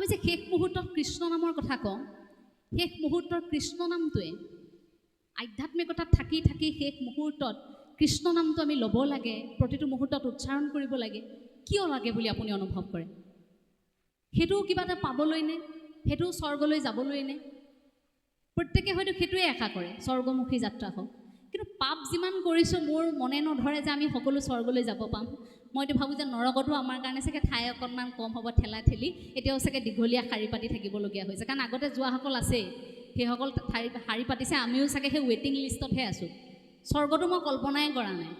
আমি যে শেষ মুহূৰ্তত কৃষ্ণ নামৰ কথা কওঁ, শেষ মুহূৰ্তৰ কৃষ্ণ নামটোৱে আধ্যাত্মিকতাত থাকি থাকি শেষ মুহূৰ্তত কৃষ্ণ নামটো আমি ল'ব লাগে, প্ৰতিটো মুহূৰ্তত উচ্চাৰণ কৰিব লাগে। কিয় লাগে বুলি আপুনি অনুভৱ কৰে? সেইটোও কিবা এটা পাবলৈ নে? সেইটোও স্বৰ্গলৈ যাবলৈ নে? প্ৰত্যেকে হয়তো সেইটোৱে আশা কৰে, স্বৰ্গমুখী যাত্ৰা হওক। কিন্তু পাপ যিমান কৰিছোঁ মোৰ মনে নধৰে যে আমি সকলো স্বৰ্গলৈ যাব পাম। মইতো ভাবোঁ যে নৰকতো আমাৰ কাৰণে চাগে ঠাই অকণমান কম হ'ব, ঠেলা ঠেলি এতিয়াও চাগে দীঘলীয়া শাৰী পাতি থাকিবলগীয়া হৈছে। কাৰণ আগতে যোৱাসকল আছেই, সেইসকল শাৰী পাতিছে, আমিও চাগে সেই ৱেইটিং লিষ্টতহে আছোঁ। স্বৰ্গটো মই কল্পনাই কৰা নাই,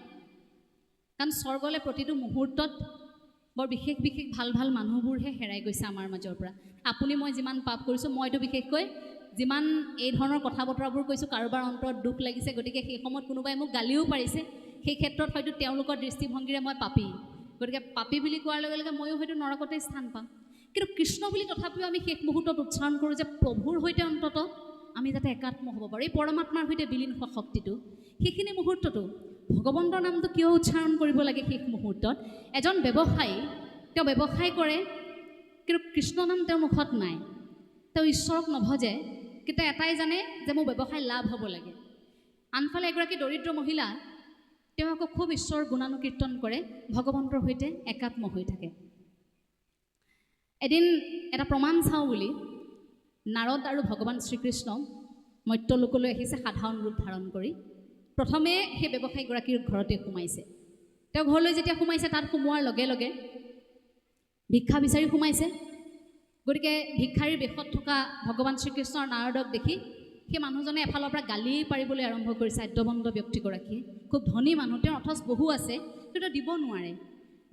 কাৰণ স্বৰ্গলৈ প্ৰতিটো মুহূৰ্তত বৰ বিশেষ বিশেষ ভাল ভাল মানুহবোৰহে হেৰাই গৈছে আমাৰ মাজৰ পৰা। আপুনি মই যিমান পাপ কৰিছোঁ, মইতো বিশেষকৈ যিমান এই ধৰণৰ কথা বতৰাবোৰ কৈছোঁ, কাৰোবাৰ অন্তৰত দুখ লাগিছে, গতিকে সেই সময়ত কোনোবাই মোক গালিও পাৰিছে, সেই ক্ষেত্ৰত হয়তো তেওঁলোকৰ দৃষ্টিভংগীৰে মই পাপী, গতিকে পাপী বুলি কোৱাৰ লগে লগে ময়ো হয়তো নৰকতেই স্থান পাম। কিন্তু কৃষ্ণ বুলি তথাপিও আমি শেষ মুহূৰ্তত উচ্চাৰণ কৰোঁ যে প্ৰভুৰ সৈতে অন্তত আমি যাতে একাত্ম হ'ব পাৰোঁ, এই পৰমাত্মাৰ সৈতে বিলীন হোৱা শক্তিটো। সেইখিনি মুহূৰ্ততো ভগৱন্তৰ নামটো কিয় উচ্চাৰণ কৰিব লাগে শেষ মুহূৰ্তত? এজন ব্যৱসায়ী, তেওঁ ব্যৱসায় কৰে, কিন্তু কৃষ্ণ নাম তেওঁৰ মুখত নাই, তেওঁ ঈশ্বৰক নভজে, কিন্তু এটাই জানে যে মোৰ ব্যৱসায় লাভ হ'ব লাগে। আনফালে এগৰাকী দৰিদ্ৰ মহিলা, তেওঁ আকৌ খুব ঈশ্বৰৰ গুণানুকীৰ্তন কৰে, ভগৱন্তৰ সৈতে একাত্ম হৈ থাকে। এদিন এটা প্ৰমাণ চাওঁ বুলি নাৰদ আৰু ভগৱান শ্ৰীকৃষ্ণ মৰ্ত্যলোকলৈ আহিছে সাধাৰণ ৰূপ ধাৰণ কৰি। প্ৰথমে সেই ব্যৱসায়ীগৰাকীৰ ঘৰতে সোমাইছে। তেওঁ ঘৰলৈ যেতিয়া সোমাইছে, তাত সোমোৱাৰ লগে লগে ভিক্ষা বিচাৰি সোমাইছে। গতিকে ভিক্ষাৰীৰ বেশত থকা ভগৱান শ্ৰীকৃষ্ণ আৰু নাৰদক দেখি সেই মানুহজনে এফালৰ পৰা গালি পাৰিবলৈ আৰম্ভ কৰিছে। আদ্যবন্দ ব্যক্তিগৰাকীয়ে খুব ধনী মানুহ, তেওঁৰ অথচ বহু আছে, কিন্তু দিব নোৱাৰে।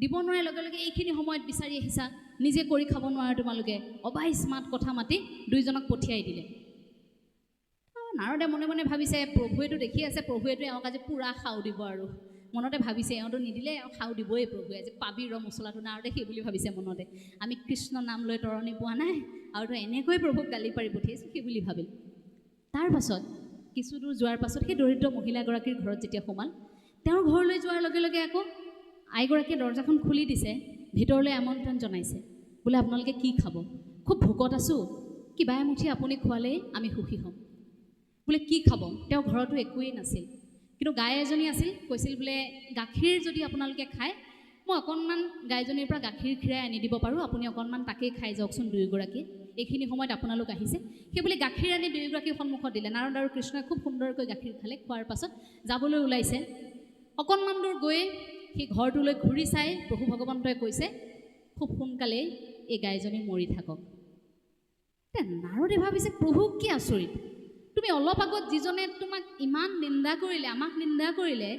দিব নোৱাৰাৰ লগে লগে এইখিনি সময়ত বিচাৰি আহিছা, নিজে কৰি খাব নোৱাৰে তোমালোকে, অবাইচ মাত কথা মাতি দুইজনক পঠিয়াই দিলে। নাৰদে মনে মনে ভাবিছে, প্ৰভুৱেতো দেখি আছে, প্ৰভুৱেতো এওঁক আজি পূৰা খাও দিব, আৰু মনতে ভাবিছে এওঁতো নিদিলে এওঁ খাও দিবই প্ৰভুৱে, আজি পাবি ৰ মছলাটো। নাৰদে সেই বুলি ভাবিছে মনতে, আমি কৃষ্ণ নাম লৈ তৰণি পোৱা নাই, আৰু তো এনেকৈ প্ৰভুক গালি পাৰি পঠিয়াইছোঁ, সেই বুলি ভাবিল। তাৰ পাছত কিছু দূৰ যোৱাৰ পাছত সেই দৰিদ্ৰ মহিলাগৰাকীৰ ঘৰত যেতিয়া সোমাল, তেওঁৰ ঘৰলৈ যোৱাৰ লগে লগে আকৌ আইগৰাকীয়ে দৰ্জাখন খুলি দিছে, ভিতৰলৈ আমন্ত্ৰণ জনাইছে, বোলে আপোনালোকে কি খাব? খুব ভোকত আছোঁ, কিবা এমুঠি আপুনি খোৱালেই আমি সুখী হ'ম। বোলে কি খাব? তেওঁৰ ঘৰতো একোৱেই নাছিল, কিন্তু গাই এজনী আছিল, কৈছিল বোলে গাখীৰ যদি আপোনালোকে খায়, মই অকণমান গাইজনীৰ পৰা গাখীৰ খীৰাই আনি দিব পাৰোঁ, আপুনি অকণমান তাকেই খাই যাওকচোন দুয়োগৰাকী, এইখিনি সময়ত আপোনালোক আহিছে। সেই বুলি গাখীৰ আনি দুয়োগৰাকীৰ সন্মুখত দিলে। নাৰদ আৰু কৃষ্ণই খুব সুন্দৰকৈ গাখীৰ খালে। খোৱাৰ পাছত যাবলৈ ওলাইছে। অকণমান দূৰ গৈ সেই ঘৰটোলৈ ঘূৰি চাই প্ৰভু ভগৱন্তই কৈছে, খুব সোনকালেই এই গাইজনী মৰি থাকক। নাৰদে ভাবিছে, প্ৰভু কি আচৰিত, তুমি অলপ আগত যিজনে তোমাক ইমান নিন্দা কৰিলে, আমাক নিন্দা কৰিলে,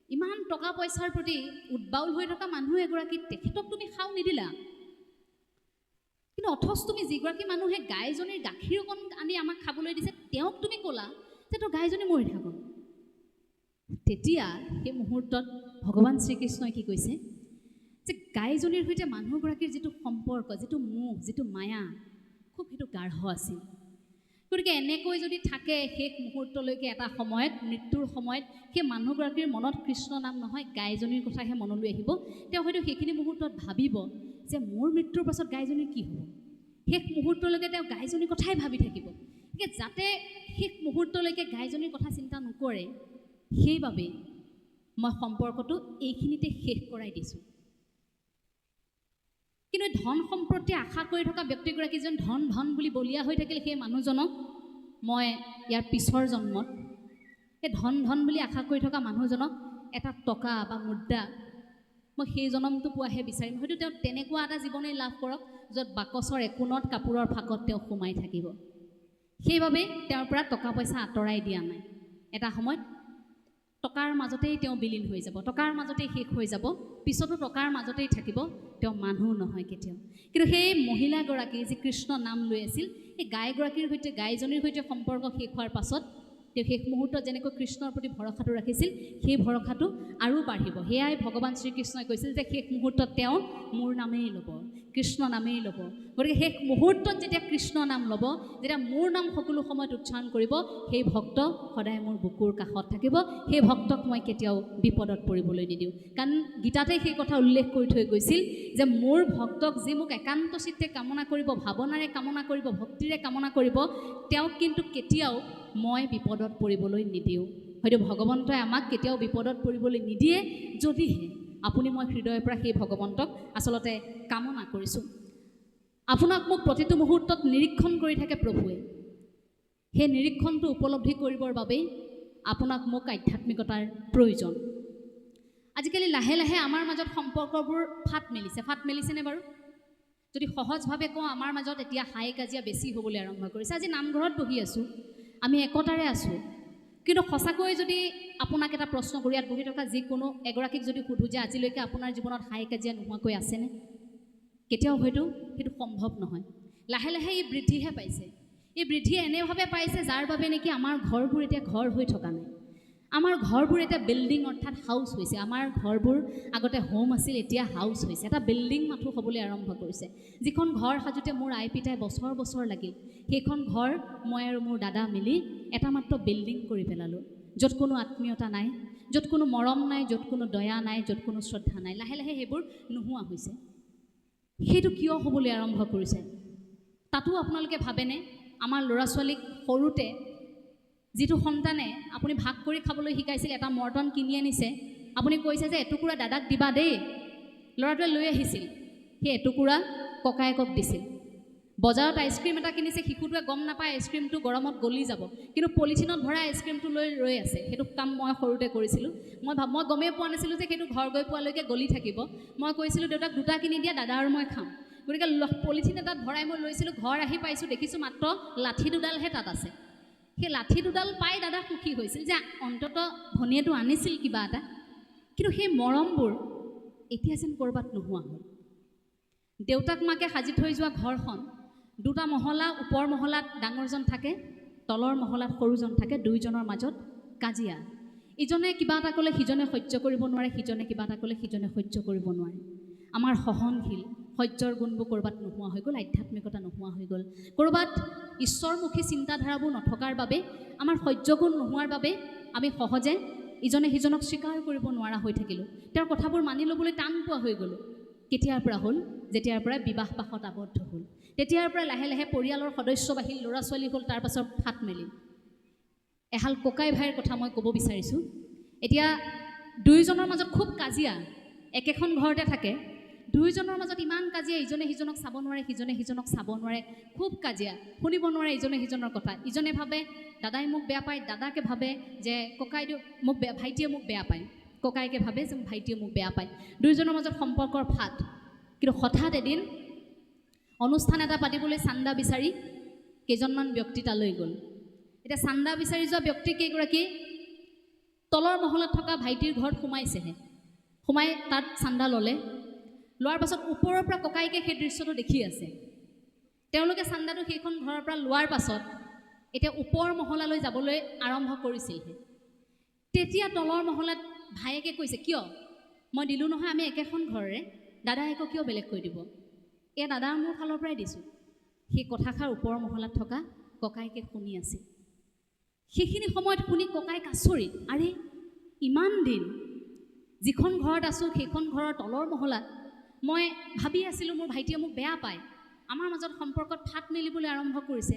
ইমান টকা পইচাৰ প্ৰতি উদ্বাউল হৈ থকা মানুহ এগৰাকী, তেখেতক তুমি খাও নিদিলা, কিন্তু অথচ তুমি যিগৰাকী মানুহে গাইজনীৰ গাখীৰ অকণ আনি আমাক খাবলৈ দিছে, তেওঁক তুমি ক'লা যে তোৰ গাইজনী মৰি থাকক। তেতিয়া সেই মুহূৰ্তত ভগৱান শ্ৰীকৃষ্ণই কি কৈছে, যে গাইজনীৰ সৈতে মানুহগৰাকীৰ যিটো সম্পৰ্ক, যিটো মোহ, যিটো মায়া, খুব সেইটো গাঢ় আছিল। গতিকে এনেকৈ যদি থাকে শেষ মুহূৰ্তলৈকে, এটা সময়ত মৃত্যুৰ সময়ত সেই মানুহগৰাকীৰ মনত কৃষ্ণ নাম নহয়, গাইজনীৰ কথাহে মনলৈ আহিব। তেওঁ হয়তো সেইখিনি মুহূৰ্তত ভাবিব যে মোৰ মৃত্যুৰ পাছত গাইজনীৰ কি হ'ব। শেষ মুহূৰ্তলৈকে তেওঁ গাইজনীৰ কথাই ভাবি থাকিব। গতিকে যাতে শেষ মুহূৰ্তলৈকে গাইজনীৰ কথা চিন্তা নকৰে, সেইবাবেই মই সম্পৰ্কটো এইখিনিতে শেষ কৰাই দিছোঁ। কিন্তু ধন সম্পত্তি আশা কৰি থকা ব্যক্তিগৰাকী যেন ধন ধন বুলি বলিয়া হৈ থাকিল, সেই মানুহজনক মই ইয়াৰ পিছৰ জন্মত, সেই ধন ধন বুলি আশা কৰি থকা মানুহজনক এটা টকা বা মুদ্ৰা, মই সেই জন্মটো পোৱাহে বিচাৰিম। হয়তো তেওঁ তেনেকুৱা এটা জীৱনেই লাভ কৰক, য'ত বাকচৰ একোণত কাপোৰৰ ফাঁকত তেওঁ সোমাই থাকিব। সেইবাবে তেওঁৰ পৰা টকা পইচা আঁতৰাই দিয়া নাই। এটা সময়ত টকাৰ মাজতেই তেওঁ বিলীন হৈ যাব, টকাৰ মাজতেই শেষ হৈ যাব, পিছতো টকাৰ মাজতেই থাকিব, তেওঁ মানুহ নহয় কেতিয়াও। কিন্তু সেই মহিলাগৰাকী যি কৃষ্ণ নাম লৈ আছিল, সেই গাইগৰাকীৰ সৈতে, গাইজনীৰ সৈতে সম্পৰ্ক শেষ হোৱাৰ পাছত তেওঁ শেষ মুহূৰ্তত যেনেকৈ কৃষ্ণৰ প্ৰতি ভৰসাটো ৰাখিছিল, সেই ভৰসাটো আৰু বাঢ়িব। সেয়াই ভগৱান শ্ৰীকৃষ্ণই কৈছিল যে শেষ মুহূৰ্তত তেওঁ মোৰ নামেই ল'ব। কৃষ্ণ নামেই ল'ব। গতিকে সেই মুহূৰ্তত যেতিয়া কৃষ্ণ নাম ল'ব, যেতিয়া মোৰ নাম সকলো সময়ত উচ্চাৰণ কৰিব, সেই ভক্ত সদায় মোৰ বুকুৰ কাষত থাকিব। সেই ভক্তক মই কেতিয়াও বিপদত পৰিবলৈ নিদিওঁ। কাৰণ গীতাতে সেই কথা উল্লেখ কৰি থৈ গৈছিল যে মোৰ ভক্তক যি মোক একান্ত চিত্তে কামনা কৰিব, ভাৱনাৰে কামনা কৰিব, ভক্তিৰে কামনা কৰিব, তেওঁক কিন্তু কেতিয়াও মই বিপদত পৰিবলৈ নিদিওঁ। হয়তো ভগৱন্তই আমাক কেতিয়াও বিপদত পৰিবলৈ নিদিয়ে, যদিহে আপুনি মই হৃদয়ৰ পৰা সেই ভগৱন্তক আচলতে কামনা কৰিছোঁ। আপোনাক মোক প্ৰতিটো মুহূৰ্তত নিৰীক্ষণ কৰি থাকে প্ৰভুৱে। সেই নিৰীক্ষণটো উপলব্ধি কৰিবৰ বাবেই আপোনাক মোক আধ্যাত্মিকতাৰ প্ৰয়োজন। আজিকালি লাহে লাহে আমাৰ মাজত সম্পৰ্কবোৰ ফাট মেলিছেনে বাৰু? যদি সহজভাৱে কওঁ, আমাৰ মাজত এতিয়া হাই কাজিয়া বেছি হ'বলৈ আৰম্ভ কৰিছে। আজি নামঘৰত বহি আছোঁ, আমি একতাৰে আছোঁ, কিন্তু সঁচাকৈ যদি আপোনাক এটা প্ৰশ্ন কৰি, ইয়াত বহি থকা যিকোনো এগৰাকীক যদি সোধোঁ যে আজিলৈকে আপোনাৰ জীৱনত হাই কাজিয়া নোহোৱাকৈ আছেনে? কেতিয়াও হয়তো সেইটো সম্ভৱ নহয়। লাহে লাহে ই বৃদ্ধিহে পাইছে। এই বৃদ্ধি এনেভাৱে পাইছে যাৰ বাবে নেকি আমাৰ ঘৰবোৰ এতিয়া ঘৰ হৈ থকা নাই। আমাৰ ঘৰবোৰ এতিয়া বিল্ডিং অৰ্থাৎ হাউচ হৈছে। আমাৰ ঘৰবোৰ আগতে হোম আছিল, এতিয়া হাউচ হৈছে। এটা বিল্ডিং মাথো হ'বলৈ আৰম্ভ কৰিছে। যিখন ঘৰ সাজোতে মোৰ আই পিতাই বছৰ বছৰ লাগিল, সেইখন ঘৰ মই আৰু মোৰ দাদা মিলি এটা মাত্ৰ বিল্ডিং কৰি পেলালোঁ, য'ত কোনো আত্মীয়তা নাই, য'ত কোনো মৰম নাই, য'ত কোনো দয়া নাই, য'ত কোনো শ্ৰদ্ধা নাই। লাহে লাহে সেইবোৰ নোহোৱা হৈছে। সেইটো কিয় হ'বলৈ আৰম্ভ কৰিছে? তাতো আপোনালোকে ভাবেনে আমাৰ ল'ৰা ছোৱালীক সৰুতে যিটো সন্তানে আপুনি ভাগ কৰি খাবলৈ শিকাইছিল, এটা মৰ্টন কিনি আনিছে, আপুনি কৈছে যে এটুকুৰা দাদাক দিবা দেই, ল'ৰাটোৱে লৈ আহিছিল, সেই এটুকুৰা ককায়েকক দিছিল। বজাৰত আইচক্ৰীম এটা কিনিছে, শিশুটোৱে গম নাপায় আইচক্ৰীমটো গৰমত গলি যাব, কিন্তু পলিথিনত ভৰাই আইচক্ৰীমটো লৈ ৰৈ আছে। সেইটো কাম মই সৰুতে কৰিছিলোঁ। মই গমেই পোৱা নাছিলোঁ যে সেইটো ঘৰ গৈ পোৱালৈকে গলি থাকিব। মই কৈছিলোঁ দেউতাক দুটা কিনি দিয়া, দাদা আৰু মই খাম। গতিকে পলিথিন এটাত ভৰাই মই লৈছিলোঁ। ঘৰ আহি পাইছোঁ, দেখিছোঁ মাত্ৰ লাঠি দুডালহে তাত আছে। সেই লাঠি দুডাল পাই দাদা সুখী হৈছিল যে অন্তত ভনীয়েটো আনিছিল কিবা এটা। কিন্তু সেই মৰমবোৰ এতিয়া যেন ক'ৰবাত নোহোৱা হ'ল। দেউতাক মাকে সাজি থৈ যোৱা ঘৰখন, দুটা মহলা, ওপৰ মহলাত ডাঙৰজন থাকে, তলৰ মহলাত সৰুজন থাকে, দুয়োজনৰ মাজত কাজিয়া। ইজনে কিবা এটা ক'লে সিজনে সহ্য কৰিব নোৱাৰে, সিজনে কিবা এটা ক'লে সিজনে সহ্য কৰিব নোৱাৰে। আমাৰ সহনশীল সহ্যৰ গুণবোৰ ক'ৰবাত নোহোৱা হৈ গ'ল, আধ্যাত্মিকতা নোহোৱা হৈ গ'ল। ক'ৰবাত ঈশ্বৰমুখী চিন্তাধাৰাবোৰ নথকাৰ বাবে, আমাৰ সহ্য গুণ নোহোৱাৰ বাবে আমি সহজে ইজনে সিজনক স্বীকাৰ কৰিব নোৱাৰা হৈ থাকিলোঁ। তেওঁৰ কথাবোৰ মানি ল'বলৈ টান পোৱা হৈ গ'লোঁ। কেতিয়াৰ পৰা হ'ল? যেতিয়াৰ পৰা বিবাহ পাশত আবদ্ধ হ'ল, তেতিয়াৰ পৰা লাহে লাহে পৰিয়ালৰ সদস্য বাঢ়িল, ল'ৰা ছোৱালী হ'ল, তাৰপাছত ফাট মেলিল। এহাল ককাই ভাইৰ কথা মই ক'ব বিচাৰিছোঁ। এতিয়া দুয়োজনৰ মাজত খুব কাজিয়া, একেখন ঘৰতে থাকে, দুয়োজনৰ মাজত ইমান কাজিয়া, ইজনে সিজনক চাব নোৱাৰে, সিজনে সিজনক চাব নোৱাৰে, খুব কাজিয়া, শুনিব নোৱাৰে ইজনে সিজনৰ কথা। ইজনে ভাবে দাদাই মোক বেয়া পায়, দাদাকে ভাবে যে ভাইটিয়ে মোক বেয়া পায়, ককায়েকে ভাবে যে ভাইটিয়ে মোক বেয়া পায়। দুয়োজনৰ মাজত সম্পৰ্কৰ ফাট। কিন্তু হঠাৎ এদিন অনুষ্ঠান এটা পাতিবলৈ চান্দা বিচাৰি কেইজনমান ব্যক্তি তালৈ গ'ল। এতিয়া চান্দা বিচাৰি যোৱা ব্যক্তি কেইগৰাকী তলৰ মহলাত থকা ভাইটিৰ ঘৰত সোমাইছেহে। সোমাই তাত চান্দা ল'লে। লোৱাৰ পাছত ওপৰৰ পৰা ককায়েকে সেই দৃশ্যটো দেখি আছে। তেওঁলোকে চান্দাটো সেইখন ঘৰৰ পৰা লোৱাৰ পাছত এতিয়া ওপৰ মহলালৈ যাবলৈ আৰম্ভ কৰিছিলহে। তেতিয়া তলৰ মহলাত ভায়েকে কৈছে, কিয়? মই দিলোঁ নহয়, আমি একেখন ঘৰৰে, দাদাই আকৌ কিয় বেলেগ কৈ দিব? এয়া দাদাৰ মোৰ ফালৰ পৰাই দিছোঁ। সেই কথাষাৰ ওপৰ মহলাত থকা ককায়েকে শুনি আছিল। সেইখিনি সময়ত শুনি ককায়েক আচৰিত, আৰে ইমান দিন যিখন ঘৰত আছোঁ সেইখন ঘৰৰ তলৰ মহলাত মই ভাবি আছিলোঁ মোৰ ভাইটিয়ে মোক বেয়া পায়, আমাৰ মাজত সম্পৰ্কত ফাট মেলিবলৈ আৰম্ভ কৰিছে।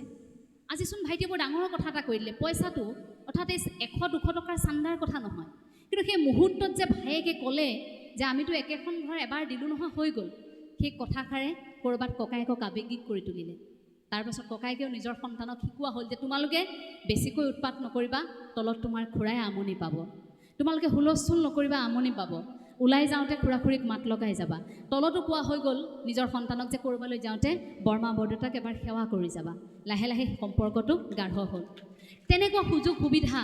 আজিচোন ভাইটিয়ে বৰ ডাঙৰ কথা এটা কৈ দিলে। পইচাটো অৰ্থাৎ এই 100-200 টকাৰ চান্দাৰ কথা নহয়, কিন্তু সেই মুহূৰ্তত যে ভায়েকে ক'লে যে আমিতো একেখন ঘৰ এবাৰ দিলোঁ নহয়, হৈ গ'ল, সেই কথাষাৰে ক'ৰবাত ককায়েকক আৱেগিক কৰি তুলিলে। তাৰপাছত ককায়েকেও নিজৰ সন্তানক শিকোৱা হ'ল যে তোমালোকে বেছিকৈ উৎপাত নকৰিবা, তলত তোমাৰ খুৰাই আমনি পাব। তোমালোকে হুলস্থুল নকৰিবা, আমনি পাব। ওলাই যাওঁতে খুৰা খুৰীক মাত লগাই যাবা। তলতো কোৱা হৈ গ'ল নিজৰ সন্তানক যে ক'ৰবালৈ যাওঁতে বৰমা বৰদেউতাক এবাৰ সেৱা কৰি যাবা। লাহে লাহে সম্পৰ্কটো গাঢ় হ'ল। তেনেকুৱা সুযোগ সুবিধা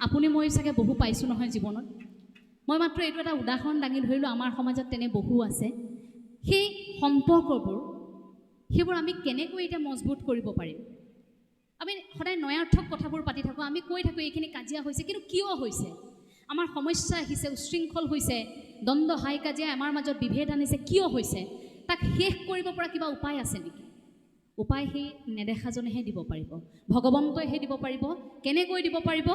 আপুনি মই চাগে বহু পাইছোঁ নহয় জীৱনত। মই মাত্ৰ এইটো এটা উদাহৰণ দাঙি ধৰিলোঁ, আমাৰ সমাজত তেনে বহু আছে। সেই সম্পৰ্কবোৰ, সেইবোৰ আমি কেনেকৈ এতিয়া মজবুত কৰিব পাৰিম? আমি সদায় নয়াৰ্থক কথাবোৰ পাতি থাকোঁ, আমি কৈ থাকোঁ এইখিনি কাজিয়া হৈছে, কিন্তু কিয় হৈছে? আমাৰ সমস্যা আহিছে, উশৃংখল হৈছে, দ্বন্দ্ব হাই কাজিয়া আমাৰ মাজত বিভেদ আনিছে, কিয় হৈছে? তাক শেষ কৰিব পৰা কিবা উপায় আছে নেকি? উপায় সেই নেদেখাজনেহে দিব পাৰিব, ভগৱন্তইহে দিব পাৰিব। কেনেকৈ দিব পাৰিব?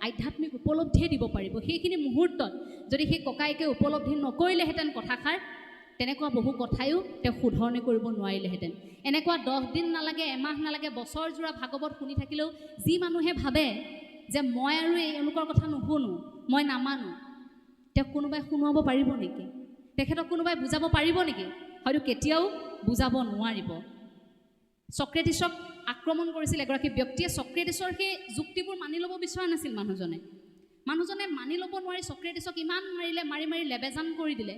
আধ্যাত্মিক উপলব্ধিয়ে দিব পাৰিব। সেইখিনি মুহূৰ্তত যদি সেই ককায়েকে উপলব্ধি নকৰিলেহেঁতেন কথাষাৰ, তেনেকুৱা বহু কথায়ো তেওঁ শুধৰণি কৰিব নোৱাৰিলেহেঁতেন। এনেকুৱা 10 দিন নালাগে, এমাহ নালাগে, বছৰজোৰা ভাগৱত শুনি থাকিলেও যি মানুহে ভাবে যে মই আৰু এওঁলোকৰ কথা নুশুনো, মই নামানো, তেওঁক কোনোবাই শুনোৱাব পাৰিব নেকি? তেখেতক কোনোবাই বুজাব পাৰিব নেকি? হয়তো কেতিয়াও বুজাব নোৱাৰিব। চক্ৰেটিছক আক্ৰমণ কৰিছিল এগৰাকী ব্যক্তিয়ে। চক্ৰেটিছৰ সেই যুক্তিবোৰ মানি ল'ব বিচৰা নাছিল মানুহজনে মানি ল'ব নোৱাৰি চক্ৰেটিছক ইমান মাৰিলে, মাৰি মাৰি লেবেজান কৰি দিলে।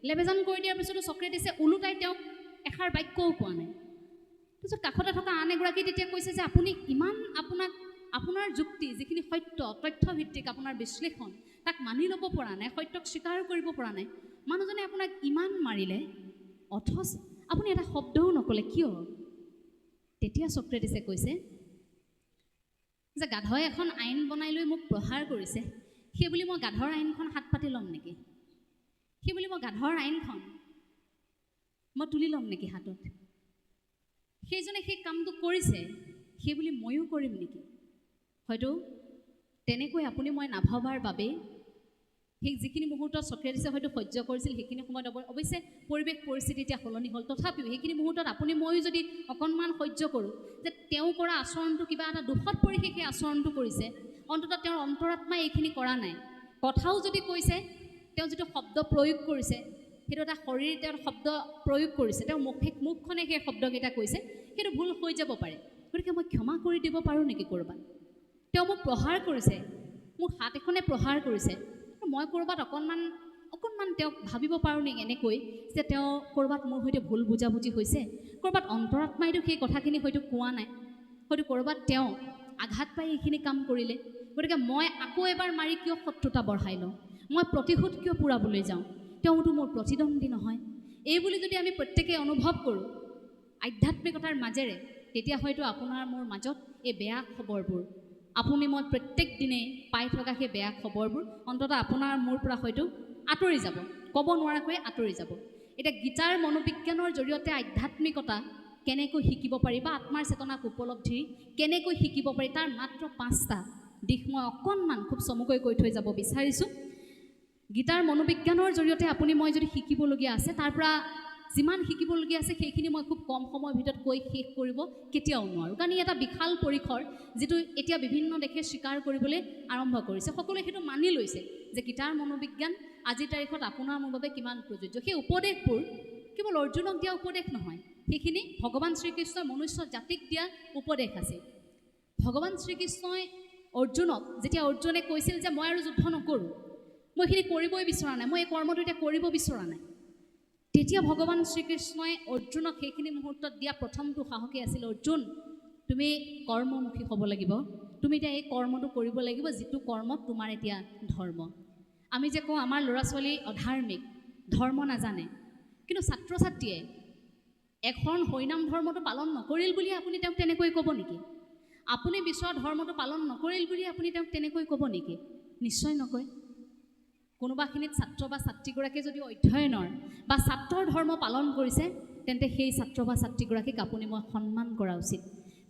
লেবেজান কৰি দিয়াৰ পিছতো চক্ৰেটিছে ওলোটাই তেওঁক এষাৰ বাক্যও কোৱা নাই। তাৰপিছত কাষতে থকা আন এগৰাকী তেতিয়া কৈছে যে আপুনি ইমান আপোনাৰ যুক্তি, যিখিনি সত্য তথ্যভিত্তিক আপোনাৰ বিশ্লেষণ, তাক মানি ল'ব পৰা নাই, সত্যক স্বীকাৰ কৰিব পৰা নাই। মানুহজনে আপোনাক ইমান মাৰিলে, অথচ আপুনি এটা শব্দও নক'লে কিয়? তেতিয়া চক্ৰেটিছে কৈছে যে গাধই এখন আইন বনাই লৈ মোক প্ৰহাৰ কৰিছে, সেই বুলি মই গাধৰ আইনখন হাত পাতি ল'ম নেকি? সেই বুলি মই গাধৰ আইনখন মই তুলি ল'ম নেকি হাতত? সেইজনে সেই কামটো কৰিছে, সেই বুলি ময়ো কৰিম নেকি? হয়তো তেনেকৈ আপুনি মই নাভাবাৰ বাবেই সেই যিখিনি মুহূৰ্তত চক্ৰেটিছে হয়তো সহ্য কৰিছিল, সেইখিনি সময়ত অৱশ্যে পৰিৱেশ পৰিস্থিতি এতিয়া সলনি হ'ল। তথাপিও সেইখিনি মুহূৰ্তত আপুনি ময়ো যদি অকণমান সহ্য কৰোঁ যে তেওঁ কৰা আচৰণটো কিবা এটা দোষত পৰি সেই আচৰণটো কৰিছে, অন্ততঃ তেওঁৰ অন্তৰাত্মাই এইখিনি কৰা নাই। কথাও যদি কৈছে, তেওঁ যিটো শব্দ প্ৰয়োগ কৰিছে সেইটো এটা শৰীৰ, তেওঁৰ শব্দ প্ৰয়োগ কৰিছে, তেওঁৰ মুখখনে সেই শব্দকেইটা কৈছে, সেইটো ভুল হৈ যাব পাৰে। গতিকে মই ক্ষমা কৰি দিব পাৰোঁ নেকি ক'ৰবাত? তেওঁ মোক প্ৰহাৰ কৰিছে, মোৰ হাত এখনে প্ৰহাৰ কৰিছে, মই ক'ৰবাত অকণমান তেওঁক ভাবিব পাৰোঁ নেকি এনেকৈ যে তেওঁ ক'ৰবাত মোৰ সৈতে ভুল বুজাবুজি হৈছে, ক'ৰবাত অন্তৰাত্মাইতো সেই কথাখিনি হয়তো কোৱা নাই, হয়তো ক'ৰবাত তেওঁ আঘাত পাই এইখিনি কাম কৰিলে। গতিকে মই আকৌ এবাৰ মাৰি কিয় শত্ৰুতা বঢ়াই লওঁ? মই প্ৰতিশোধ কিয় পূৰাবলৈ যাওঁ? তেওঁতো মোৰ প্ৰতিদ্বন্দ্বী নহয়। এই বুলি যদি আমি প্ৰত্যেকেই অনুভৱ কৰোঁ আধ্যাত্মিকতাৰ মাজেৰে, তেতিয়া হয়তো আপোনাৰ মোৰ মাজত এই বেয়া খবৰবোৰ, আপুনি মই প্ৰত্যেক দিনেই পাই থকা সেই বেয়া খবৰবোৰ অন্ততঃ আপোনাৰ মোৰ পৰা হয়তো আঁতৰি যাব, ক'ব নোৱাৰাকৈ আঁতৰি যাব। এতিয়া গীতাৰ মনোবিজ্ঞানৰ জৰিয়তে আধ্যাত্মিকতা কেনেকৈ শিকিব পাৰি বা আত্মাৰ চেতনাক উপলব্ধি কেনেকৈ শিকিব পাৰি, তাৰ মাত্ৰ 5টা দিশ মই অকণমান খুব চমুকৈ কৈ থৈ যাব বিচাৰিছোঁ। গীতাৰ মনোবিজ্ঞানৰ জৰিয়তে আপুনি মই যদি শিকিবলগীয়া আছে, তাৰ পৰা যিমান শিকিবলগীয়া আছে সেইখিনি মই খুব কম সময়ৰ ভিতৰত কৈ শেষ কৰিব কেতিয়াও নোৱাৰোঁ, কাৰণ ই এটা বিশাল পৰিসৰ, যিটো এতিয়া বিভিন্ন দেশে স্বীকাৰ কৰিবলৈ আৰম্ভ কৰিছে। সকলোৱে সেইটো মানি লৈছে যে গীতাৰ মনোবিজ্ঞান আজিৰ তাৰিখত আপোনাৰ মোৰ বাবে কিমান প্ৰযোজ্য। সেই উপদেশবোৰ কেৱল অৰ্জুনক দিয়া উপদেশ নহয়, সেইখিনি ভগৱান শ্ৰীকৃষ্ণই মনুষ্য জাতিক দিয়া উপদেশ আছিল। ভগৱান শ্ৰীকৃষ্ণই অৰ্জুনক, যেতিয়া অৰ্জুনে কৈছিল যে মই আৰু যুদ্ধ নকৰোঁ, মই এইখিনি কৰিবই বিচৰা নাই, মই এই কৰ্মটো এতিয়া কৰিব বিচৰা নাই, তেতিয়া ভগৱান শ্ৰীকৃষ্ণই অৰ্জুনক সেইখিনি মুহূৰ্তত দিয়া প্ৰথমটো সাহসী আছিল, অৰ্জুন তুমি কৰ্মমুখী হ'ব লাগিব, তুমি এতিয়া এই কৰ্মটো কৰিব লাগিব যিটো কৰ্ম তোমাৰ এতিয়া ধৰ্ম। আমি যে কওঁ আমাৰ ল'ৰা ছোৱালী অধাৰ্মিক, ধৰ্ম নাজানে, কিন্তু ছাত্ৰ ছাত্ৰীয়ে এখন হৰিনাম ধৰ্মটো পালন নকৰিল বুলি আপুনি তেওঁক তেনেকৈ ক'ব নেকি? আপুনি বিচৰা ধৰ্মটো পালন নকৰিল বুলি আপুনি তেওঁক তেনেকৈ ক'ব নেকি? নিশ্চয় নকয়। কোনোবাখিনিত ছাত্ৰ বা ছাত্ৰীগৰাকীয়ে যদি অধ্যয়নৰ বা ছাত্ৰৰ ধৰ্ম পালন কৰিছে, তেন্তে সেই ছাত্ৰ বা ছাত্ৰীগৰাকীক আপুনি মই সন্মান কৰা উচিত।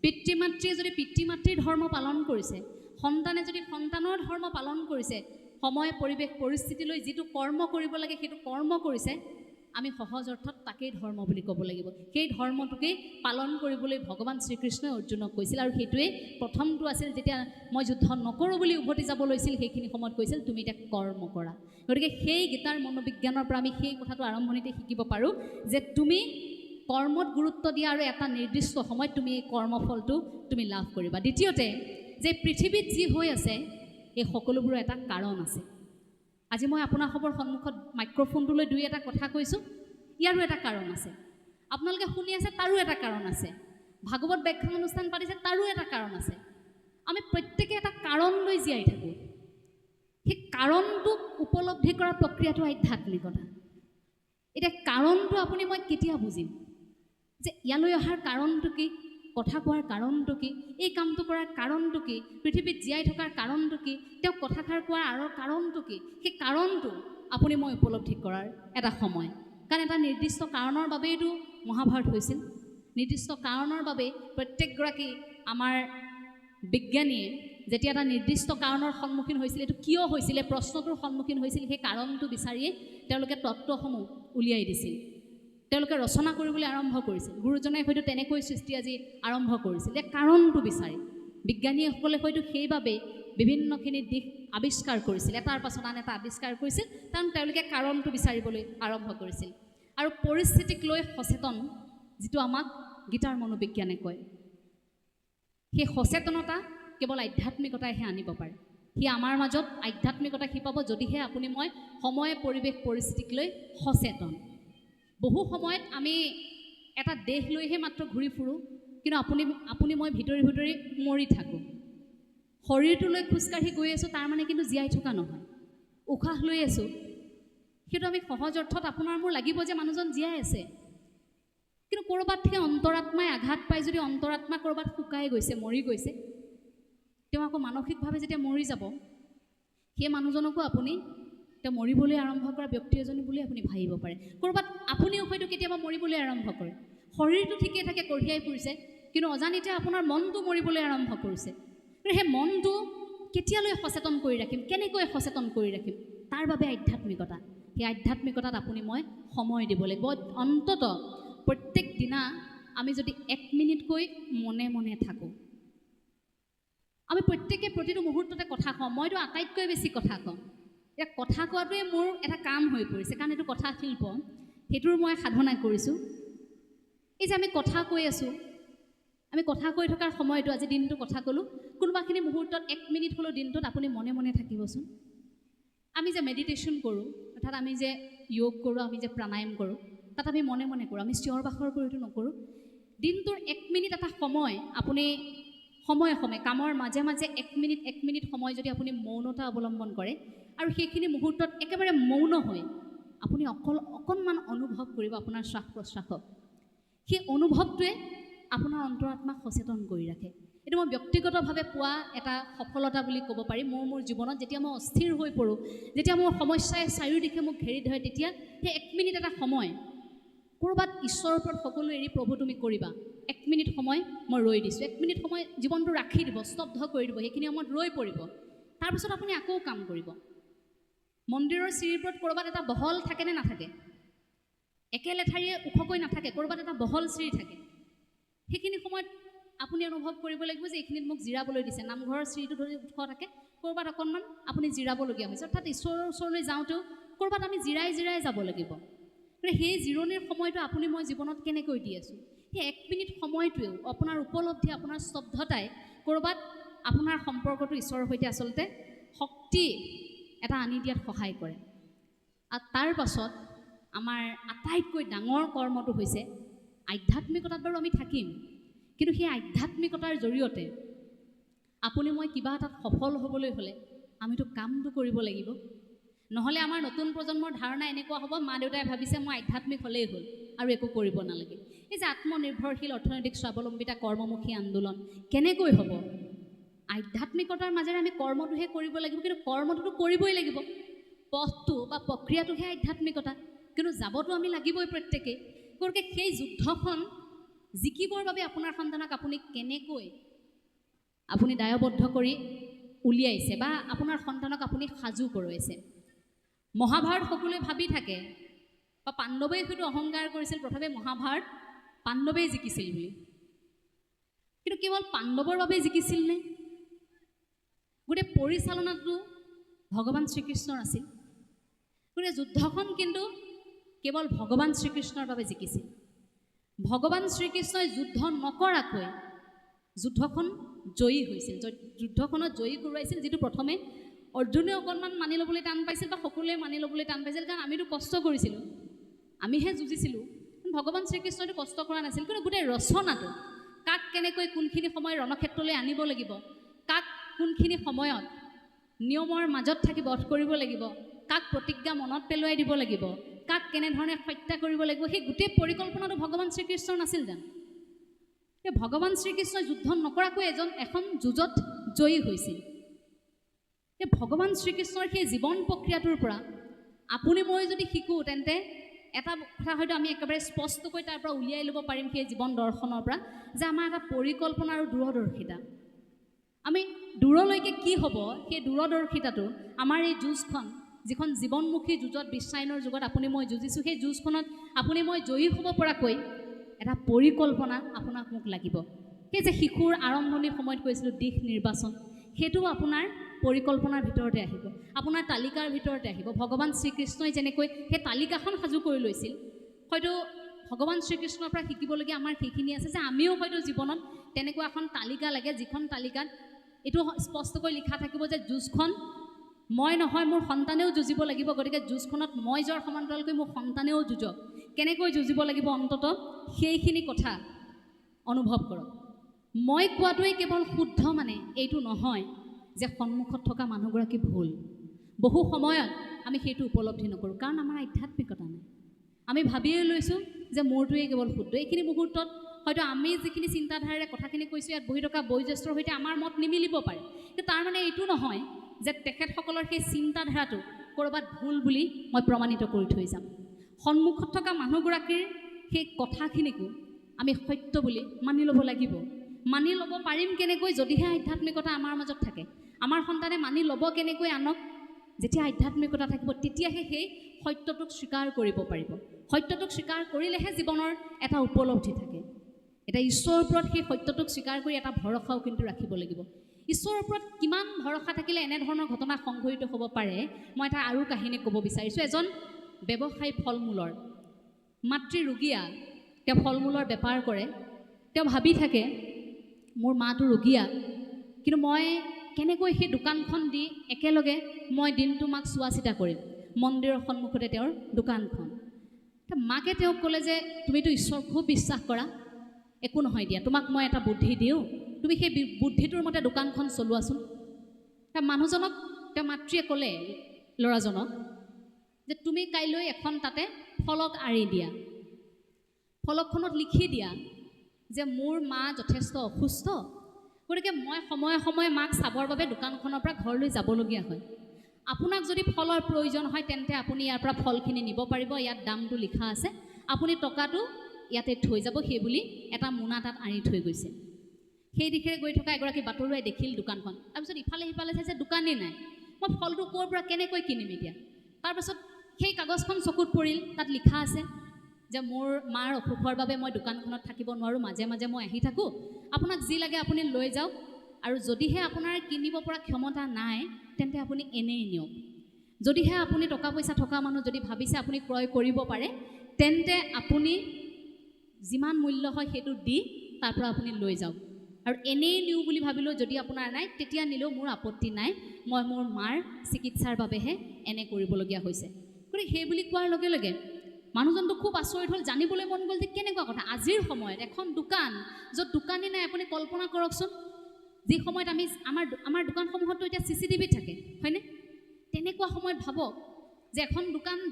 পিতৃ মাতৃয়ে যদি পিতৃ মাতৃৰ ধৰ্ম পালন কৰিছে, সন্তানে যদি সন্তানৰ ধৰ্ম পালন কৰিছে, সময় পৰিৱেশ পৰিস্থিতিলৈ যিটো কৰ্ম কৰিব লাগে সেইটো কৰ্ম কৰিছে, আমি সহজ অৰ্থত তাকেই ধৰ্ম বুলি ক'ব লাগিব। সেই ধৰ্মটোকেই পালন কৰিবলৈ ভগৱান শ্ৰীকৃষ্ণই অৰ্জুনক কৈছিল, আৰু সেইটোৱেই প্ৰথমটো আছিল। যেতিয়া মই যুদ্ধ নকৰোঁ বুলি উভতি যাব লৈছিল, সেইখিনি সময়ত কৈছিল তুমি এতিয়া কৰ্ম কৰা। গতিকে সেই গীতাৰ মনোবিজ্ঞানৰ পৰা আমি সেই কথাটো আৰম্ভণিতে শিকিব পাৰোঁ যে তুমি কৰ্মত গুৰুত্ব দিয়া আৰু এটা নিৰ্দিষ্ট সময়ত তুমি এই কৰ্মফলটো তুমি লাভ কৰিবা। দ্বিতীয়তে, যে পৃথিৱীত যি হৈ আছে এই সকলোবোৰৰ এটা কাৰণ আছে। আজি মই আপোনালোকৰ সন্মুখত মাইক্ৰফোনটোলৈ দুই এটা কথা কৈছোঁ, ইয়াৰো এটা কাৰণ আছে। আপোনালোকে শুনি আছে, তাৰো এটা কাৰণ আছে। ভাগৱত ব্যাখ্যান অনুষ্ঠান পাতিছে, তাৰো এটা কাৰণ আছে। আমি প্ৰত্যেকে এটা কাৰণ লৈ জীয়াই থাকোঁ। সেই কাৰণটোক উপলব্ধি কৰাৰ প্ৰক্ৰিয়াটো আধ্যাত্মিকতা। এতিয়া কাৰণটো আপুনি মই কেতিয়া বুজিম যে ইয়ালৈ অহাৰ কাৰণটো কি, কথা কোৱাৰ কাৰণটো কি, এই কামটো কৰাৰ কাৰণটো কি, পৃথিৱীত জীয়াই থকাৰ কাৰণটো কি, তেওঁক কথাষাৰ কোৱাৰ আঁৰৰ কাৰণটো কি? সেই কাৰণটো আপুনি মই উপলব্ধি কৰাৰ এটা সময়। কাৰণ এটা নিৰ্দিষ্ট কাৰণৰ বাবেইতো মহাভাৰত হৈছিল। নিৰ্দিষ্ট কাৰণৰ বাবে প্ৰত্যেকগৰাকী আমাৰ বিজ্ঞানীয়ে যেতিয়া এটা নিৰ্দিষ্ট কাৰণৰ সন্মুখীন হৈছিল, এইটো কিয় হৈছিলে প্ৰশ্নটোৰ সন্মুখীন হৈছিল, সেই কাৰণটো বিচাৰিয়ে তেওঁলোকে তত্ত্বসমূহ উলিয়াই দিছিল, তেওঁলোকে ৰচনা কৰিবলৈ আৰম্ভ কৰিছিল। গুৰুজনে হয়তো তেনেকৈ সৃষ্টি আজি আৰম্ভ কৰিছিল, যে কাৰণটো বিচাৰি। বিজ্ঞানীসকলে হয়তো সেইবাবে বিভিন্নখিনি দিশ আৱিষ্কাৰ কৰিছিল, এটাৰ পাছত আন এটা আৱিষ্কাৰ কৰিছিল, কাৰণ তেওঁলোকে কাৰণটো বিচাৰিবলৈ আৰম্ভ কৰিছিল। আৰু পৰিস্থিতিক লৈ সচেতন, যিটো আমাক গীতাৰ মনোবিজ্ঞানে কয়, সেই সচেতনতা কেৱল আধ্যাত্মিকতাইহে আনিব পাৰে। সি আমাৰ মাজত আধ্যাত্মিকতা শিপাব যদিহে আপুনি মই সময় পৰিৱেশ পৰিস্থিতিক লৈ সচেতন। বহু সময়ত আমি এটা দেশ লৈহে মাত্ৰ ঘূৰি ফুৰোঁ, কিন্তু আপুনি মই ভিতৰি ভিতৰি মৰি থাকোঁ। শৰীৰটো লৈ খোজকাঢ়ি গৈ আছোঁ, তাৰ মানে কিন্তু জীয়াই থকা নহয়। উশাহ লৈ আছোঁ, সেইটো আমি সহজ অৰ্থত আপোনাৰ মোৰ লাগিব যে মানুহজন জীয়াই আছে, কিন্তু ক'ৰবাত সেই অন্তৰাত্মাই আঘাত পাই যদি অন্তৰাত্মা ক'ৰবাত শুকাই গৈছে, মৰি গৈছে, তেওঁ আকৌ মানসিকভাৱে যেতিয়া মৰি যাব, সেই মানুহজনকো আপুনি তেওঁ মৰিবলৈ আৰম্ভ কৰা ব্যক্তি এজনী বুলি আপুনি ভাবিব পাৰে। ক'ৰবাত আপুনিও হয়তো কেতিয়াবা মৰিবলৈ আৰম্ভ কৰে। শৰীৰটো ঠিকে থাকে কঢ়িয়াই ফুৰিছে, কিন্তু অজানিতে আপোনাৰ মনটো মৰিবলৈ আৰম্ভ কৰিছে। কিন্তু সেই মনটো কেতিয়ালৈ সচেতন কৰি ৰাখিম, কেনেকৈ সচেতন কৰি ৰাখিম, তাৰ বাবে আধ্যাত্মিকতা। সেই আধ্যাত্মিকতাত আপুনি মই সময় দিব লাগিব। অন্ততঃ প্ৰত্যেক দিনা আমি যদি 1 মিনিটকৈ মনে মনে থাকোঁ, আমি প্ৰত্যেকে প্ৰতিটো মুহূৰ্ততে কথা কওঁ। মইতো আটাইতকৈ বেছি কথা কওঁ। এতিয়া কথা কোৱাটোৱে মোৰ এটা কাম হৈ পৰিছে, কাৰণ এইটো কথা শিল্প, সেইটোৰ মই সাধনা কৰিছোঁ। এই যে আমি কথা কৈ আছোঁ, আমি কথা কৈ থকাৰ সময়তো আজি দিনটো কথা ক'লোঁ, কোনোবাখিনি মুহূৰ্তত 1 মিনিট হ'লেও দিনটোত আপুনি মনে মনে থাকিবচোন। আমি যে মেডিটেশ্যন কৰোঁ, অৰ্থাৎ আমি যে যোগ কৰোঁ, আমি যে প্ৰাণায়াম কৰোঁ, তাত আমি মনে মনে কৰোঁ, আমি চিঞৰ বাখৰ কৰিতো নকৰোঁ। দিনটোৰ 1 মিনিট এটা সময় আপুনি সময়ে সময়ে কামৰ মাজে মাজে 1 মিনিট সময় যদি আপুনি মৌনতা অৱলম্বন কৰে, আৰু সেইখিনি মুহূৰ্তত একেবাৰে মৌন হৈ আপুনি অকণমান অনুভৱ কৰিব আপোনাৰ শ্বাস প্ৰশ্বাসক, সেই অনুভৱটোৱে আপোনাৰ অন্তৰাত্মাক সচেতন কৰি ৰাখে। এইটো মই ব্যক্তিগতভাৱে পোৱা এটা সফলতা বুলি ক'ব পাৰি। মোৰ জীৱনত যেতিয়া মই অস্থিৰ হৈ পৰোঁ, যেতিয়া মোৰ সমস্যাই চাৰিওদিশে মোক ঘেৰি ধৰে, তেতিয়া সেই 1 মিনিট এটা সময় ক'ৰবাত ঈশ্বৰৰ ওপৰত সকলো এৰি প্ৰভু তুমি কৰিবা, 1 মিনিট সময় মই ৰৈ দিছোঁ, 1 মিনিট সময় জীৱনটো ৰাখি দিব, স্তব্ধ কৰি দিব, সেইখিনি সময়ত ৰৈ পৰিব, তাৰপিছত আপুনি আকৌ কাম কৰিব। মন্দিৰৰ চিৰিৰ ওপৰত ক'ৰবাত এটা বহল থাকেনে নাথাকে, একে লেঠাৰিয়ে ওখকৈ নাথাকে, ক'ৰবাত এটা বহল চিৰি থাকে। সেইখিনি সময়ত আপুনি অনুভৱ কৰিব লাগিব যে এইখিনিত মোক জিৰাবলৈ দিছে। নামঘৰৰ চিৰিটো ধৰি ওখ থাকে, ক'ৰবাত অকণমান আপুনি জিৰাবলগীয়া হৈছে, অৰ্থাৎ ঈশ্বৰৰ ওচৰলৈ যাওঁতেও ক'ৰবাত আমি জিৰাই জিৰাই যাব লাগিব। গতিকে সেই জিৰণিৰ সময়টো আপুনি মই জীৱনত কেনেকৈ দি আছোঁ, সেই 1 মিনিট সময়টোৱেও আপোনাৰ উপলব্ধি, আপোনাৰ স্তব্ধতাই ক'ৰবাত আপোনাৰ সম্পৰ্কটো ঈশ্বৰৰ সৈতে আচলতে শক্তি এটা আনি দিয়াত সহায় কৰে। আৰু তাৰ পাছত আমাৰ আটাইতকৈ ডাঙৰ কৰ্মটো হৈছে আধ্যাত্মিকতাত বাৰু আমি থাকিম, কিন্তু সেই আধ্যাত্মিকতাৰ জৰিয়তে আপুনি মই কিবা এটাত সফল হ'বলৈ হ'লে আমিতো কামটো কৰিব লাগিব। নহ'লে আমাৰ নতুন প্ৰজন্মৰ ধাৰণা এনেকুৱা হ'ব, মা দেউতাই ভাবিছে মই আধ্যাত্মিক হ'লেই হ'ল আৰু একো কৰিব নালাগে। এই যে আত্মনিৰ্ভৰশীল অৰ্থনৈতিক স্বাৱলম্বিতা কৰ্মমুখী আন্দোলন কেনেকৈ হ'ব? আধ্যাত্মিকতাৰ মাজেৰে আমি কৰ্মটোহে কৰিব লাগিব, কিন্তু কৰ্মটোতো কৰিবই লাগিব, পথটো বা প্ৰক্ৰিয়াটোহে আধ্যাত্মিকতা, কিন্তু যাবতো আমি লাগিবই প্ৰত্যেকেই। গতিকে সেই যুদ্ধখন জিকিবৰ বাবে আপোনাৰ সন্তানক আপুনি কেনেকৈ আপুনি দায়বদ্ধ কৰি উলিয়াইছে বা আপোনাৰ সন্তানক আপুনি সাজু কৰোৱাইছে। মহাভাৰত সকলোৱে ভাবি থাকে, বা পাণ্ডৱেই হয়তো অহংকাৰ কৰিছিল প্ৰথমে মহাভাৰত পাণ্ডৱেই জিকিছিল বুলি, কিন্তু কেৱল পাণ্ডৱৰ বাবে জিকিছিল নে? গোটেই পৰিচালনাটো ভগৱান শ্ৰীকৃষ্ণৰ আছিল। গতিকে যুদ্ধখন কিন্তু কেৱল ভগৱান শ্ৰীকৃষ্ণৰ বাবে জিকিছিল। ভগৱান শ্ৰীকৃষ্ণই যুদ্ধ নকৰাকৈ যুদ্ধখন জয়ী হৈছিল, যুদ্ধখনত জয়ী কৰোৱাইছিল, যিটো প্ৰথমে অৰ্জুনে অকণমান মানি ল'বলৈ টান পাইছিল বা সকলোৱে মানি ল'বলৈ টান পাইছিল, কাৰণ আমিতো কষ্ট কৰিছিলোঁ, আমিহে যুঁজিছিলোঁ। ভগৱান শ্ৰীকৃষ্ণইতো কষ্ট কৰা নাছিল, কিন্তু গোটেই ৰচনাটো কাক কেনেকৈ কোনখিনি সময় ৰণক্ষেত্ৰলৈ আনিব লাগিব, কাক কোনখিনি সময়ত নিয়মৰ মাজত থাকি বধ কৰিব লাগিব, কাক প্ৰতিজ্ঞা মনত পেলুৱাই দিব লাগিব, কাক কেনেধৰণে হত্যা কৰিব লাগিব, সেই গোটেই পৰিকল্পনাটো ভগৱান শ্ৰীকৃষ্ণৰ নাছিল জানো? এই ভগৱান শ্ৰীকৃষ্ণই যুদ্ধ নকৰাকৈ এখন যুঁজত জয়ী হৈছিল। এই ভগৱান শ্ৰীকৃষ্ণৰ সেই জীৱন প্ৰক্ৰিয়াটোৰ পৰা আপুনি মই যদি শিকোঁ, তেন্তে এটা কথা হয়তো আমি একেবাৰে স্পষ্টকৈ তাৰ পৰা উলিয়াই ল'ব পাৰিম সেই জীৱন দৰ্শনৰ পৰা যে আমাৰ এটা পৰিকল্পনা আৰু দূৰদৰ্শিতা আমি দূৰলৈকে কি হ'ব সেই দূৰদৰ্শিতাটো আমাৰ এই যুঁজখন যিখন জীৱনমুখী যুঁজত বিশ্বায়নৰ যুগত আপুনি মই যুঁজিছোঁ সেই যুঁজখনত আপুনি মই জয়ী হ'ব পৰাকৈ এটা পৰিকল্পনা আপোনাক মোক লাগিব সেই যে শিশুৰ আৰম্ভণিৰ সময়ত কৈছিলোঁ দিশ নিৰ্বাচন সেইটো আপোনাৰ পৰিকল্পনাৰ ভিতৰতে আহিব আপোনাৰ তালিকাৰ ভিতৰতে আহিব ভগৱান শ্ৰীকৃষ্ণই যেনেকৈ সেই তালিকাখন সাজু কৰি লৈছিল হয়তো ভগৱান শ্ৰীকৃষ্ণৰ পৰা শিকিবলগীয়া আমাৰ সেইখিনি আছে যে আমিও হয়তো জীৱনত তেনেকুৱা এখন তালিকা লাগে যিখন তালিকাত এইটো স্পষ্টকৈ লিখা থাকিব যে যুঁজখন মই নহয় মোৰ সন্তানেও যুঁজিব লাগিব গতিকে যুঁজখনত মই যোৱাৰ সমান্তৰালকৈ মোৰ সন্তানেও যুঁজক কেনেকৈ যুঁজিব লাগিব অন্ততঃ সেইখিনি কথা অনুভৱ কৰক মই কোৱাটোৱেই কেৱল শুদ্ধ মানে এইটো নহয় যে সন্মুখত থকা মানুহগৰাকী ভুল বহু সময়ত আমি সেইটো উপলব্ধি নকৰোঁ কাৰণ আমাৰ আধ্যাত্মিকতা নাই আমি ভাবিয়ে লৈছোঁ যে মোৰটোৱেই কেৱল শুদ্ধ এইখিনি মুহূৰ্তত হয়তো আমি যিখিনি চিন্তাধাৰাৰে কথাখিনি কৈছোঁ ইয়াত বহি থকা বয়োজ্যেষ্ঠৰ সৈতে আমাৰ মত নিমিলিব পাৰে কিন্তু তাৰ মানে এইটো নহয় যে তেখেতসকলৰ সেই চিন্তাধাৰাটো ক'ৰবাত ভুল বুলি মই প্ৰমাণিত কৰি থৈ যাম সন্মুখত থকা মানুহগৰাকীৰ সেই কথাখিনিকো আমি সত্য বুলি মানি ল'ব লাগিব মানি ল'ব পাৰিম কেনেকৈ যদিহে আধ্যাত্মিকতা আমাৰ মাজত থাকে আমাৰ সন্তানে মানি ল'ব কেনেকৈ আনক যেতিয়া আধ্যাত্মিকতা থাকিব তেতিয়াহে সেই সত্যটোক স্বীকাৰ কৰিব পাৰিব সত্যটোক স্বীকাৰ কৰিলেহে জীৱনৰ এটা উপলব্ধি থাকে এটা ঈশ্বৰৰ ওপৰত সেই সত্যটোক স্বীকাৰ কৰি এটা ভৰসাও কিন্তু ৰাখিব লাগিব ঈশ্বৰৰ ওপৰত কিমান ভৰসা থাকিলে এনেধৰণৰ ঘটনা সংঘটিত হ'ব পাৰে মই এটা আৰু কাহিনী ক'ব বিচাৰিছোঁ এজন ব্যৱসায়ী ফল মূলৰ মাতৃ ৰোগীয়া তেওঁ ফল মূলৰ বেপাৰ কৰে তেওঁ ভাবি থাকে মোৰ মাটো ৰোগীয়া কিন্তু মই কেনেকৈ সেই দোকানখন দি একেলগে মই দিনটো মাক চোৱা চিতা কৰিম মন্দিৰৰ সন্মুখতে তেওঁৰ দোকানখন মাকে তেওঁক ক'লে যে তুমিতো ঈশ্বৰ খুব বিশ্বাস কৰা একো নহয় দিয়া তোমাক মই এটা বুদ্ধি দিওঁ তুমি সেই বুদ্ধিটোৰ মতে দোকানখন চলোৱাচোন মানুহজনক তেওঁ মাতৃয়ে ক'লে ল'ৰাজনক যে তুমি কাইলৈ এখন তাতে ফলক আঁৰি দিয়া ফলকখনত লিখি দিয়া যে মোৰ মা যথেষ্ট অসুস্থ গতিকে মই সময়ে সময়ে মাক চাবৰ বাবে দোকানখনৰ পৰা ঘৰলৈ যাবলগীয়া হয় আপোনাক যদি ফলৰ প্ৰয়োজন হয় তেন্তে আপুনি ইয়াৰ পৰা ফলখিনি নিব পাৰিব ইয়াত দামটো লিখা আছে আপুনি টকাটো ইয়াতে থৈ যাব সেই বুলি এটা মোনা তাত আঁৰি থৈ গৈছে সেই দিশে গৈ থকা এগৰাকী বাটৰুৱাই দেখিল দোকানখন তাৰপিছত ইফালে সিফালে চাইছে দোকানেই নাই মই ফলটো ক'ৰ পৰা কেনেকৈ কিনিম এতিয়া তাৰপাছত সেই কাগজখন চকুত পৰিল তাত লিখা আছে যে মোৰ মাৰ অসুখৰ বাবে মই দোকানখনত থাকিব নোৱাৰোঁ মাজে মাজে মই আহি থাকোঁ আপোনাক যি লাগে আপুনি লৈ যাওক আৰু যদিহে আপোনাৰ কিনিব পৰা ক্ষমতা নাই তেন্তে আপুনি এনেই নিয়ক যদিহে আপুনি টকা পইচা থকা মানুহ যদি ভাবিছে আপুনি ক্ৰয় কৰিব পাৰে তেন্তে আপুনি যিমান মূল্য হয় সেইটো দি তাৰ পৰা আপুনি লৈ যাওক আৰু এনেই নিওঁ বুলি ভাবিলেও যদি আপোনাৰ নাই তেতিয়া নিলেও মোৰ আপত্তি নাই মই মোৰ মাৰ চিকিৎসাৰ বাবেহে এনে কৰিবলগীয়া হৈছে গতিকে সেই বুলি কোৱাৰ লগে লগে মানুহজনটো খুব আচৰিত হ'ল জানিবলৈ মন গ'ল যে কেনেকুৱা কথা আজিৰ সময়ত এখন দোকান য'ত দোকানী নাই আপুনি কল্পনা কৰকচোন যি সময়ত আমি আমাৰ দোকানসমূহতো এতিয়া CCTV থাকে হয়নে তেনেকুৱা সময়ত ভাবক যে এখন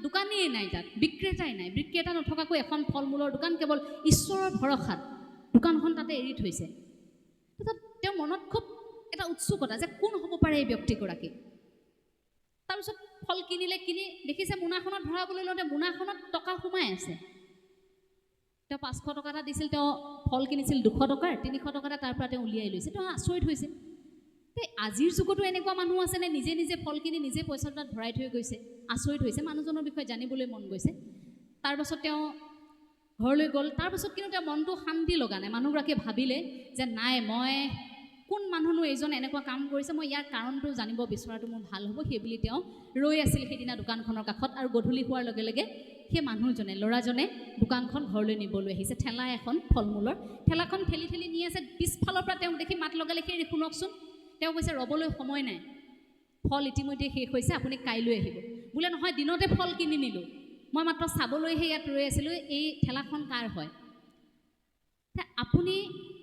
দোকানেই নাই তাত বিক্ৰেতা নথকাকৈ এখন ফল মূলৰ দোকান কেৱল ঈশ্বৰৰ ভৰসাত দোকানখন তাতে এৰি থৈছে তাৰপিছত তেওঁৰ মনত খুব এটা উৎসুকতা যে কোন হ'ব পাৰে এই ব্যক্তিগৰাকী তাৰপিছত ফল কিনি দেখিছে মোনাখনত ভৰাবলৈ লওঁতে মোনাখনত টকা সোমাই আছে তেওঁ 500 টকা এটা দিছিল তেওঁ ফল কিনিছিল 200 টকাৰ 300 টকা এটা তাৰ পৰা তেওঁ উলিয়াই লৈছে তেওঁ আচৰিত হৈছে আজিৰ যুগতো এনেকুৱা মানুহ আছেনে নিজে নিজে ফল কিনি নিজে পইচা তাত ভৰাই থৈ গৈছে আচৰিত হৈছে মানুহজনৰ বিষয়ে জানিবলৈ মন গৈছে তাৰপাছত তেওঁ ঘৰলৈ গ'ল তাৰপাছত কিন্তু তেওঁ মনটো শান্তি লগা নাই মানুহগৰাকীয়ে ভাবিলে যে নাই মই কোন মানুহনো এইজন এনেকুৱা কাম কৰিছে মই ইয়াৰ কাৰণটো জানিব বিচৰাটো মোৰ ভাল হ'ব সেই বুলি তেওঁ ৰৈ আছিল সেইদিনা দোকানখনৰ কাষত আৰু গধূলি হোৱাৰ লগে লগে সেই মানুহজনে ল'ৰাজনে দোকানখন ঘৰলৈ নিবলৈ আহিছে ঠেলা এখন ফল মূলৰ ঠেলাখন ঠেলি নি আছে পিছফালৰ পৰা তেওঁক দেখি মাত লগালে সেই শুনকচোন তেওঁ কৈছে ৰ'বলৈ সময় নাই ফল ইতিমধ্যে শেষ হৈছে আপুনি কাইলৈ আহিব বোলে নহয় দিনতে ফল কিনি নিলোঁ মই মাত্ৰ চাবলৈহে ইয়াত ৰৈ আছিলোঁ এই ঠেলাখন কাৰ হয় আপুনি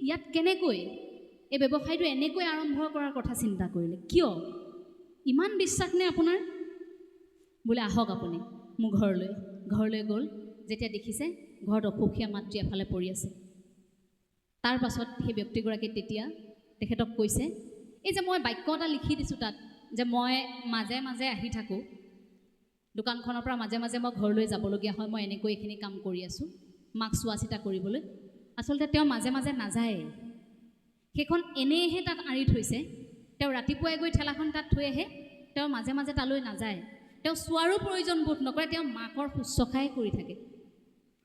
ইয়াত কেনেকৈ এই ব্যৱসায়টো এনেকৈ আৰম্ভ কৰাৰ কথা চিন্তা কৰিলে কিয় ইমান বিশ্বাস নে আপোনাৰ বোলে আহক আপুনি মোৰ ঘৰলৈ গ'ল যেতিয়া দেখিছে ঘৰত অসুখীয়া মাতৃ এফালে পৰি আছে তাৰ পাছত সেই ব্যক্তিগৰাকী তেতিয়া তেখেতক কৈছে এই যে মই বাক্য এটা লিখি দিছোঁ তাত যে মই মাজে মাজে আহি থাকোঁ দোকানখনৰ পৰা মাজে মাজে মই ঘৰলৈ যাবলগীয়া হয়, মই এনেকৈ এইখিনি কাম কৰি আছোঁ মাক চোৱা চিতা কৰিবলৈ। আচলতে তেওঁ মাজে মাজে নাযায়, সেইখন এনেইহে তাত আঁৰি থৈছে। তেওঁ ৰাতিপুৱাই গৈ ঠেলাখন তাত থৈ আহে, তেওঁ মাজে মাজে তালৈ নাযায়, তেওঁ চোৱাৰো প্ৰয়োজন বোধ নকৰে, তেওঁ মাকৰ শুশ্ৰূষাই কৰি থাকে।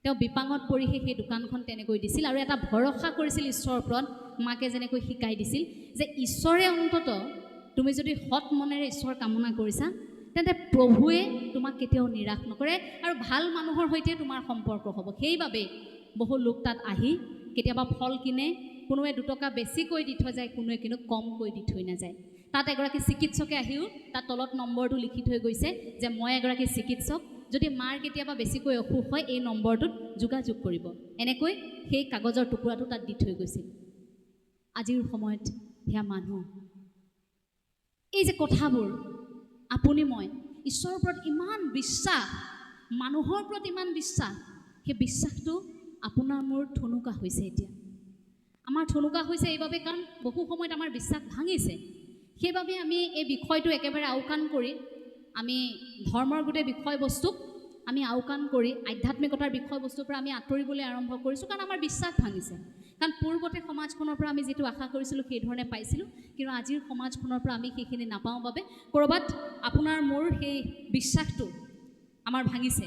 তেওঁ বিপাঙত পৰিহে সেই দোকানখন তেনেকৈ দিছিল আৰু এটা ভৰসা কৰিছিল ঈশ্বৰৰ ওপৰত। মাকে যেনেকৈ শিকাই দিছিল যে ঈশ্বৰে অন্তত তুমি যদি সৎ মনেৰে ঈশ্বৰ কামনা কৰিছা তেন্তে প্ৰভুৱে তোমাক কেতিয়াও নিৰাশ নকৰে আৰু ভাল মানুহৰ সৈতে তোমাৰ সম্পৰ্ক হ'ব। সেইবাবে বহু লোক তাত আহি কেতিয়াবা ফল কিনে, কোনোৱে 2 টকা বেছিকৈ দি থৈ যায়, কোনোৱে কিন্তু কমকৈ দি থৈ নাযায়। তাত এগৰাকী চিকিৎসকে আহিও তাত তলত নম্বৰটো লিখি থৈ গৈছে যে মই এগৰাকী চিকিৎসক, যদি মাৰ কেতিয়াবা বেছিকৈ অসুখ হয় এই নম্বৰটোত যোগাযোগ কৰিব। এনেকৈ সেই কাগজৰ টুকুৰাটো তাত দি থৈ গৈছিল। আজিৰ সময়ত সেয়া মানুহ, এই যে কথাবোৰ আপুনি মই ঈশ্বৰৰ ওপৰত ইমান বিশ্বাস, মানুহৰ ওপৰত ইমান বিশ্বাস, সেই বিশ্বাসটো আপোনাৰ মোৰ ঠুনুকা হৈছে। এতিয়া আমাৰ ঠুনুকা হৈছে এইবাবে কাৰণ বহু সময়ত আমাৰ বিশ্বাস ভাঙিছে। সেইবাবে আমি এই বিষয়টো একেবাৰে আওকাণ কৰি, আমি ধৰ্মৰ গোটেই বিষয়বস্তুক আমি আওকাণ কৰি আধ্যাত্মিকতাৰ বিষয়বস্তুৰ পৰা আমি আঁতৰিবলৈ আৰম্ভ কৰিছোঁ, কাৰণ আমাৰ বিশ্বাস ভাঙিছে। কাৰণ পূৰ্বতে সমাজখনৰ পৰা আমি যিটো আশা কৰিছিলোঁ সেইধৰণে পাইছিলোঁ, কিন্তু আজিৰ সমাজখনৰ পৰা আমি সেইখিনি নাপাওঁ বাবে ক'ৰবাত আপোনাৰ মোৰ সেই বিশ্বাসটো আমাৰ ভাঙিছে।